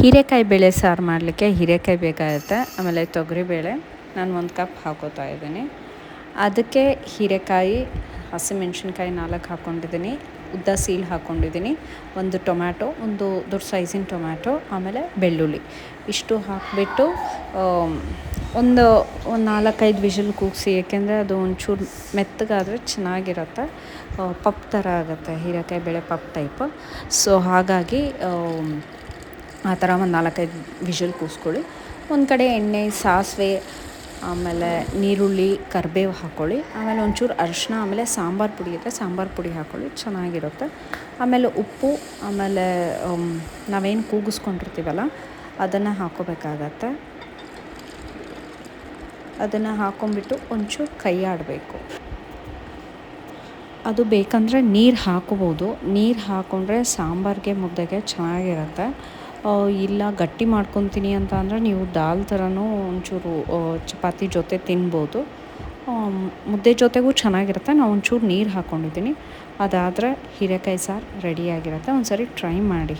ಹೀರೆಕಾಯಿ ಬೇಳೆ ಸಾರು ಮಾಡಲಿಕ್ಕೆ ಹೀರೆಕಾಯಿ ಬೇಕಾಗುತ್ತೆ. ಆಮೇಲೆ ತೊಗರಿಬೇಳೆ ನಾನು 1 ಕಪ್ ಹಾಕೋತಾ ಇದ್ದೀನಿ. ಅದಕ್ಕೆ ಹೀರೆಕಾಯಿ, ಹಸಿಮೆಣ್ಸಿನ್ಕಾಯಿ 4 ಹಾಕ್ಕೊಂಡಿದ್ದೀನಿ, ಉದ್ದ ಸೀಲ್ ಹಾಕ್ಕೊಂಡಿದ್ದೀನಿ, 1 ಟೊಮ್ಯಾಟೊ, ಒಂದು ದೊಡ್ಡ ಸೈಜಿನ ಟೊಮ್ಯಾಟೊ, ಆಮೇಲೆ ಬೆಳ್ಳುಳ್ಳಿ ಇಷ್ಟು ಹಾಕಿಬಿಟ್ಟು ಒಂದು 4-5 ವಿಷಲ್ ಕೂಗಿಸಿ. ಏಕೆಂದರೆ ಅದು ಒಂಚೂರು ಮೆತ್ತಗಾದರೆ ಚೆನ್ನಾಗಿರುತ್ತೆ, ಪಪ್ ಥರ ಆಗುತ್ತೆ, ಹೀರೆಕಾಯಿ ಬೇಳೆ ಪಪ್ ಟೈಪ್. ಸೊ ಹಾಗಾಗಿ ಆ ಥರ ಒಂದು 4-5 ವಿಷಲ್ ಕೂಗಿಸ್ಕೊಳ್ಳಿ. ಒಂದು ಕಡೆ ಎಣ್ಣೆ, ಸಾಸಿವೆ, ಆಮೇಲೆ ನೀರುಳ್ಳಿ, ಕರಿಬೇವು ಹಾಕ್ಕೊಳ್ಳಿ. ಆಮೇಲೆ ಒಂಚೂರು ಅರಿಶಿನ, ಆಮೇಲೆ ಸಾಂಬಾರು ಪುಡಿ ಇದ್ದರೆ ಸಾಂಬಾರು ಪುಡಿ ಹಾಕ್ಕೊಳ್ಳಿ, ಚೆನ್ನಾಗಿರುತ್ತೆ. ಆಮೇಲೆ ಉಪ್ಪು, ಆಮೇಲೆ ನಾವೇನು ಕೂಗಿಸ್ಕೊಂಡಿರ್ತೀವಲ್ಲ ಅದನ್ನು ಹಾಕ್ಕೋಬೇಕಾಗತ್ತೆ. ಅದನ್ನು ಹಾಕ್ಕೊಂಬಿಟ್ಟು ಒಂಚೂರು ಕೈ ಆಡಬೇಕು. ಅದು ಬೇಕಂದರೆ ನೀರು ಹಾಕ್ಕೋಬೋದು. ನೀರು ಹಾಕ್ಕೊಂಡ್ರೆ ಸಾಂಬಾರಿಗೆ, ಮುದ್ದೆಗೆ ಚೆನ್ನಾಗಿರುತ್ತೆ. ಇಲ್ಲ ಗಟ್ಟಿ ಮಾಡ್ಕೊತೀನಿ ಅಂತ ಅಂದರೆ ನೀವು ದಾಲ್ ಥರನೂ ಒಂಚೂರು ಚಪಾತಿ ಜೊತೆ ತಿನ್ಬೋದು. ಮುದ್ದೆ ಜೊತೆಗೂ ಚೆನ್ನಾಗಿರುತ್ತೆ. ನಾನು ಒಂಚೂರು ನೀರು ಹಾಕ್ಕೊಂಡಿದ್ದೀನಿ. ಅದಾದರೆ ಹೀರೆಕಾಯಿ ಸಾರು ರೆಡಿಯಾಗಿರುತ್ತೆ. ಒಂದು ಸರಿ ಟ್ರೈ ಮಾಡಿ.